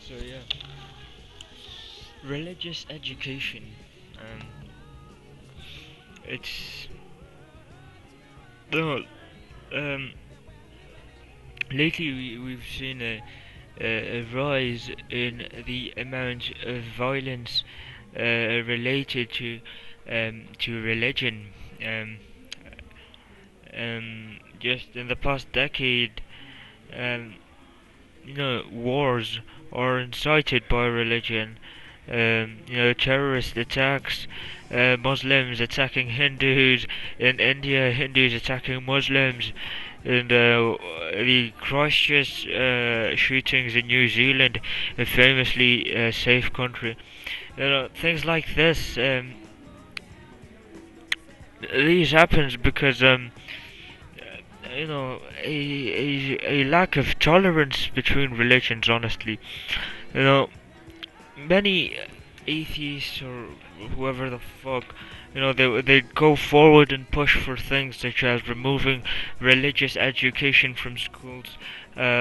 So yeah, religious education. Um, it's no. Um, Lately we've seen a rise in the amount of violence related to religion. Um, just in the past decade, um, wars are incited by religion. Terrorist attacks, Muslims attacking Hindus in India, Hindus attacking Muslims, and the Christchurch shootings in New Zealand, a famously safe country. Things like this. These happens because a lack of tolerance between religions. Honestly, you know, many atheists or whoever the fuck, they go forward and push for things such as removing religious education from schools,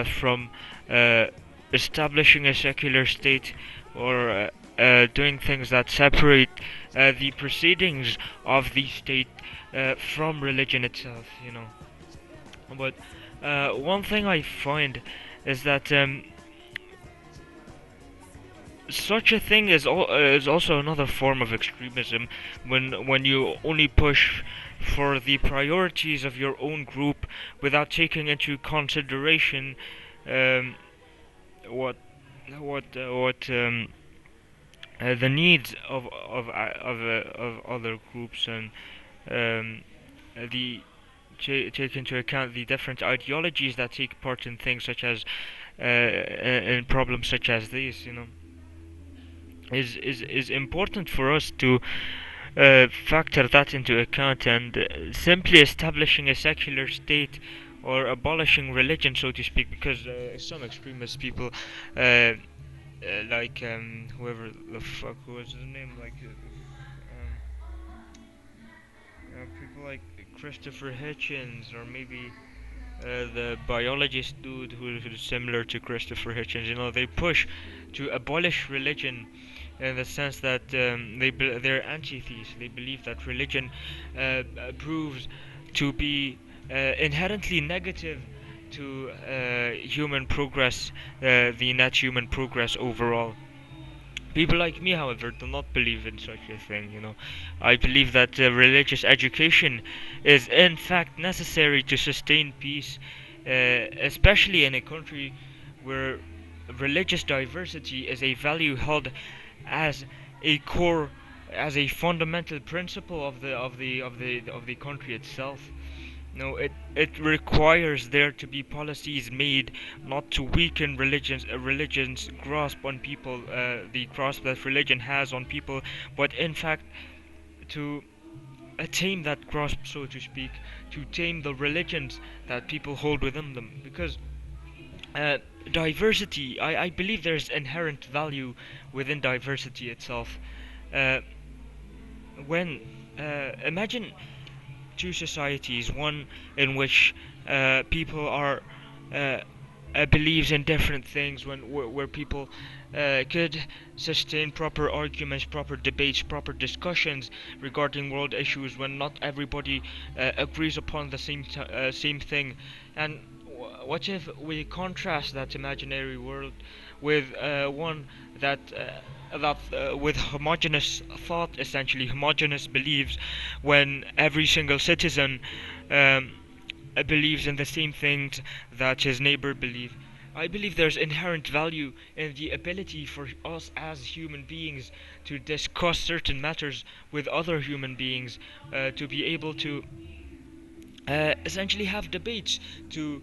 from uh, establishing a secular state, or doing things that separate the proceedings of the state from religion itself. But one thing I find is that such a thing is also another form of extremism when you only push for the priorities of your own group without taking into consideration um, what what the needs of other groups, and um, the take into account the different ideologies that take part in things such as in problems such as these. Is important for us to factor that into account, and simply establishing a secular state or abolishing religion, so to speak, because some extremist people, like whoever the fuck who was his name, like people like Christopher Hitchens, or maybe the biologist dude who's similar to Christopher Hitchens. They push to abolish religion in the sense that they're anti-theists. They believe that religion proves to be inherently negative to human progress, the net human progress overall. People like me, however, do not believe in such a thing. I believe that religious education is in fact necessary to sustain peace, especially in a country where religious diversity is a value held as a core, as a fundamental principle of the country itself. No, it requires there to be policies made not to weaken religion's grasp on people, the grasp that religion has on people, but in fact to tame that grasp, so to speak, to tame the religions that people hold within them. Because uh, diversity, I believe there's inherent value within diversity itself. Uh, when Imagine two societies, one in which people are uh, believes in different things, where people could sustain proper arguments, proper debates, proper discussions regarding world issues, when not everybody agrees upon the same thing. And what if we contrast that imaginary world with one with homogeneous thought, essentially homogeneous beliefs, when every single citizen um, believes in the same things that his neighbor believes. I believe there's inherent value in the ability for us as human beings to discuss certain matters with other human beings, to be able to essentially have debates, to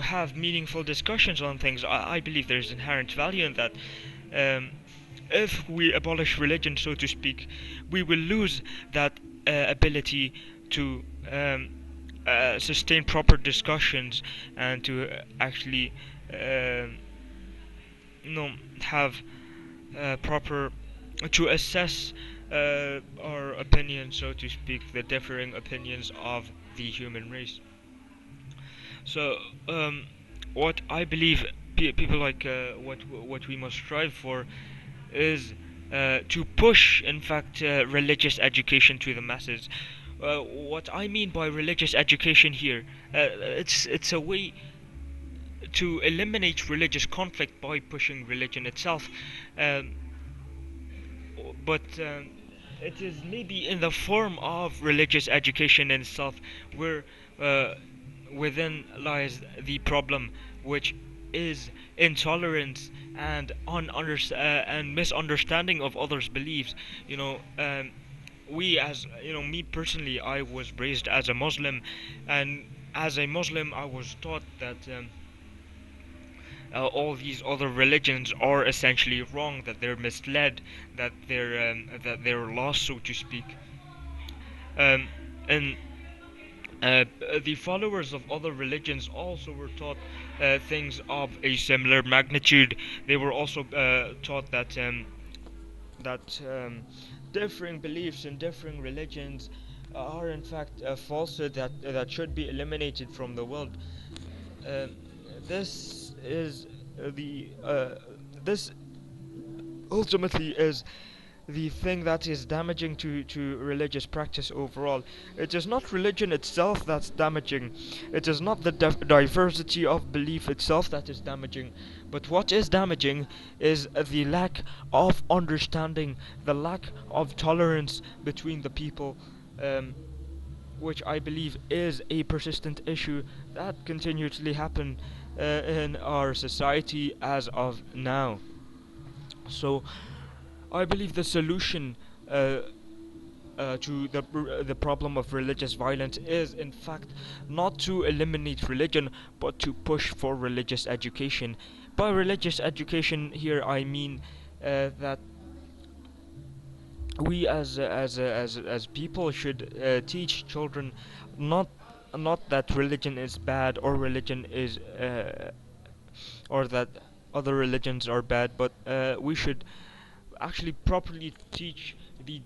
have meaningful discussions on things. I believe there's inherent value in that. Um, if we abolish religion, so to speak, we will lose that ability to sustain proper discussions, and to actually um you know have proper to assess our opinions, so to speak, the differing opinions of the human race. So, what I believe people like what we must strive for is to push, in fact, religious education to the masses. What I mean by religious education here, it's a way to eliminate religious conflict by pushing religion itself. Um, but it is maybe in the form of religious education in itself where uh, within lies the problem, which is intolerance and and misunderstanding of others' beliefs. We, as you know, me personally, I was raised as a Muslim, and as a Muslim I was taught that all these other religions are essentially wrong, that they're misled, that they're lost, so to speak. And the followers of other religions also were taught things of a similar magnitude. They were also taught that differing beliefs in differing religions are in fact a falsehood that should be eliminated from the world. Um, this is the this ultimately is the thing that is damaging to religious practice overall. It is not religion itself that's damaging. It is not the diversity of belief itself that is damaging. But what is damaging is the lack of understanding, the lack of tolerance between the people. Which I believe is a persistent issue that continuously happen in our society as of now. So I believe the solution uh, to the problem of religious violence is, in fact, not to eliminate religion, but to push for religious education. By religious education here, I mean that we as people should teach children not not that religion is bad or religion is or that other religions are bad, but we should actually properly teach the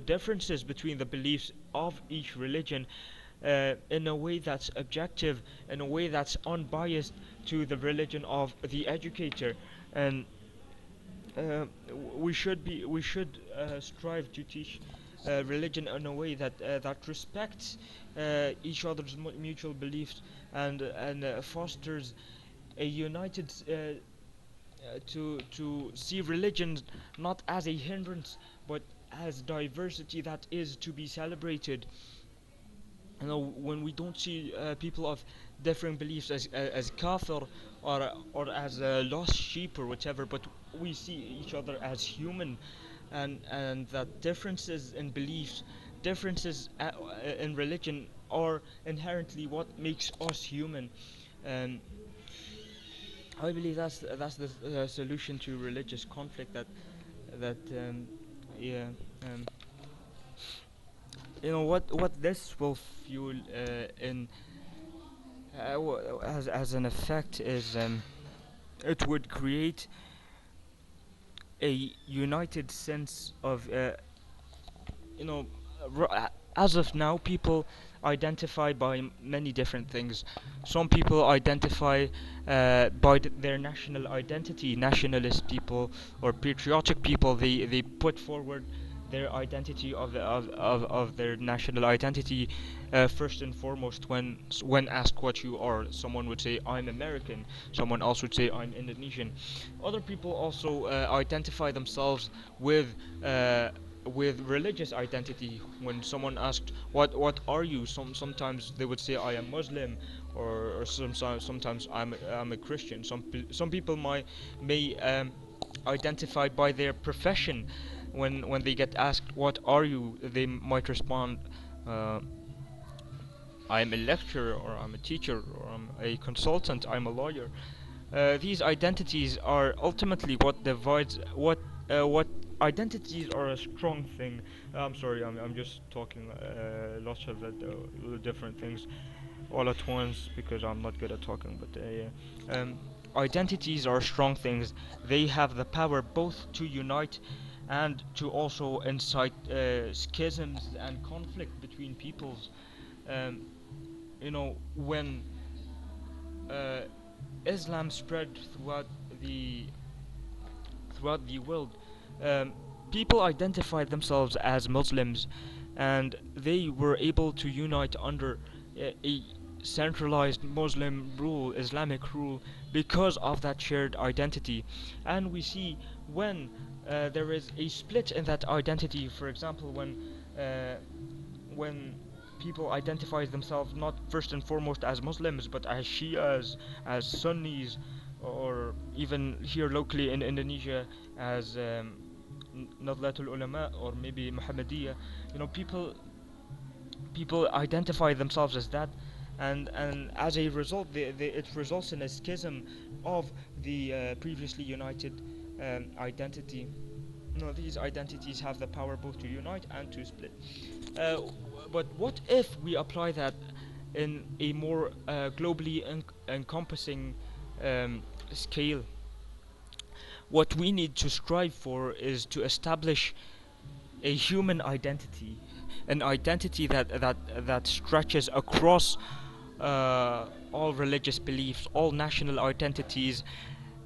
differences between the beliefs of each religion in a way that's objective, in a way that's unbiased to the religion of the educator. And we should strive to teach religion in a way that respects each other's mutual beliefs and fosters a united to see religion not as a hindrance but as diversity that is to be celebrated. When we don't see people of differing beliefs as kafir or as lost sheep or whatever, but we see each other as human, and that differences in beliefs, differences in religion are inherently what makes us human. And I believe that's the solution to religious conflict. That yeah um, what this will fuel in as an effect is it would create a united sense of you know as of now people identify by many different things. Some people identify by their national identity. Nationalist people or patriotic people, they put forward their identity of their national identity first and foremost when asked what you are. Someone would say I'm American, someone else would say I'm Indonesian. Other people also identify themselves uh, with religious identity. When someone asked what are you, sometimes they would say I am Muslim, or sometimes I'm a Christian. Some people may identify by their profession. When they get asked what are you, they might respond uh, I'm a lecturer, or I'm a teacher, or I'm a consultant, I'm a lawyer. These identities are ultimately what divides what identities are a strong thing. I'm sorry, I'm just talking lots of different things all at once because I'm not good at talking. But yeah. Identities are strong things. They have the power both to unite and to also incite schisms and conflict between peoples. Um, when uh, Islam spread the throughout the world, um, people identified themselves as Muslims, and they were able to unite under a centralized Muslim rule, Islamic rule, because of that shared identity. And we see when there is a split in that identity, for example, when people identify themselves not first and foremost as Muslims but as Shias, as Sunnis, or even here locally in Indonesia as Nadlatul Ulama or maybe Muhammadiyah. You know, people identify themselves as that, and as a result, it results in a schism of the previously united identity. No, these identities have the power both to unite and to split. Uh, but what if we apply that in a more globally encompassing scale? What we need to strive for is to establish a human identity, an identity that stretches across all religious beliefs, all national identities,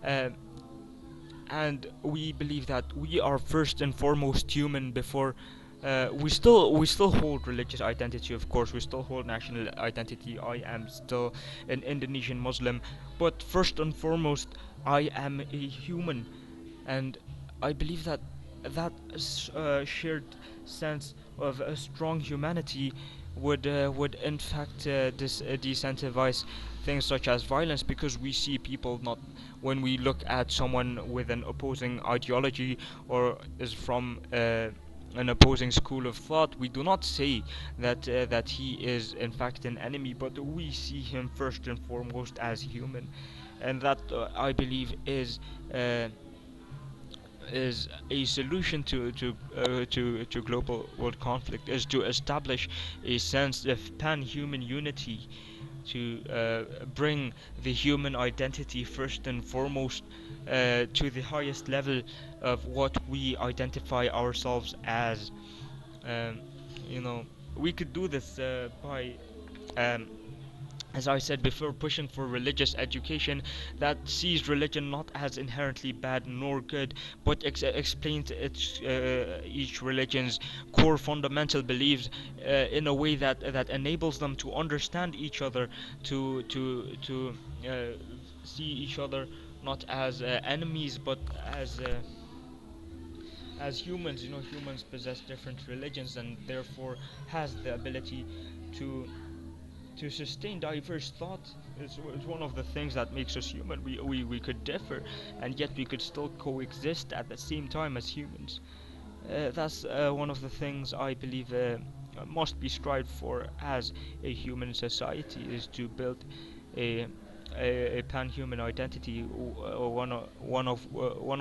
uh, and we believe that we are first and foremost human before we still hold religious identity. Of course, we still hold national identity. I am still an Indonesian Muslim, but first and foremost, I am a human, and I believe that shared sense of a strong humanity would in fact disincentivize things such as violence, because we see people not when we look at someone with an opposing ideology or is from an opposing school of thought, we do not say that he is in fact an enemy, but we see him first and foremost as human, and that I believe uh, is a solution to global world conflict, is to establish a sense of pan-human unity, to bring the human identity first and foremost to the highest level of what we identify ourselves as. Um, you know, we could do this by um, as I said before, pushing for religious education that sees religion not as inherently bad nor good, but explains each religion's core fundamental beliefs in a way that enables them to understand each other, to see each other not as enemies, but as humans. You know, humans possess different religions and therefore has the ability to sustain diverse thought. Is one of the things that makes us human. We could differ, and yet we could still coexist at the same time as humans. That's one of the things I believe must be strived for as a human society, is to build a a pan-human identity. One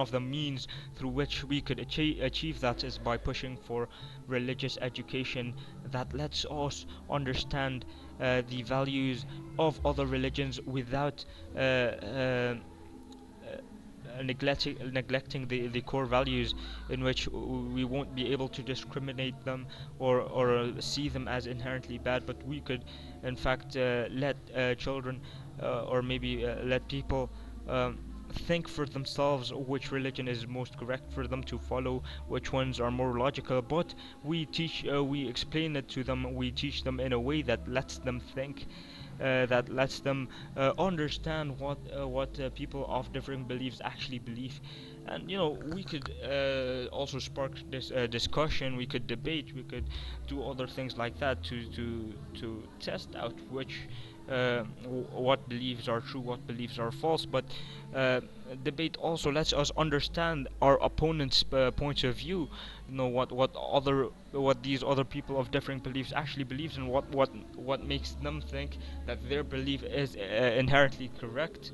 of the means through which we could achieve that is by pushing for religious education that lets us understand the values of other religions without neglecting the core values, in which we won't be able to discriminate them or see them as inherently bad, but we could in fact let children or maybe let people think for themselves which religion is most correct for them to follow, which ones are more logical. But we explain it to them, we teach them in a way that lets them think, that lets them understand what people of different beliefs actually believe. And you know, we could also spark this discussion. We could debate. We could do other things like that to test out which what beliefs are true, what beliefs are false. But uh, debate also lets us understand our opponent's points of view. You know, what these other people of different beliefs actually believes, and what makes them think that their belief is inherently correct.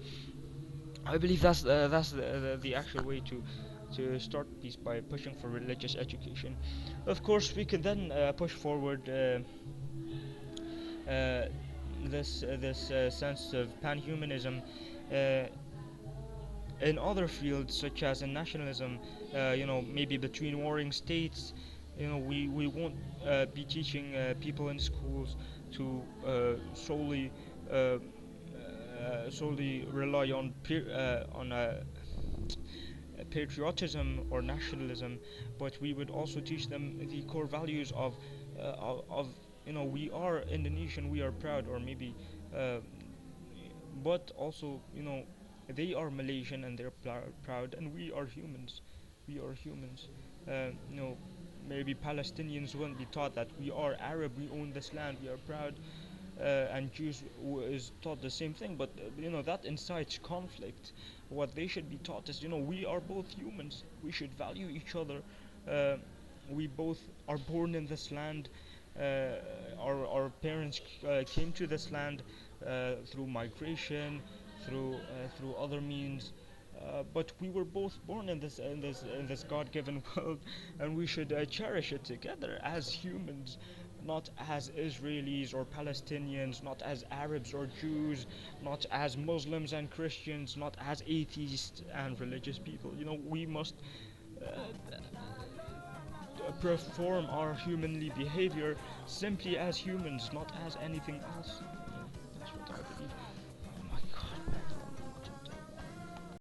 I believe that's the actual way to start peace, by pushing for religious education. Of course, we could then push forward uh, this sense of panhumanism uh, in other fields, such as in nationalism. You know, maybe between warring states. You know, we won't be teaching people in schools to solely solely rely on patriotism or nationalism, but we would also teach them the core values of we are Indonesian, we are proud, or maybe uh, but also they are Malaysian and they're proud, and we are humans. We are humans. You know, maybe Palestinians won't be taught that we are Arab, we own this land, we are proud, and Jews is taught the same thing. But that incites conflict. What they should be taught is, we are both humans. We should value each other. Uh, we both are born in this land. Our parents came to this land through migration, through other means. But we were both born in this God-given world, and we should cherish it together as humans, not as Israelis or Palestinians, not as Arabs or Jews, not as Muslims and Christians, not as atheists and religious people. We must perform our humanly behavior simply as humans, not as anything else.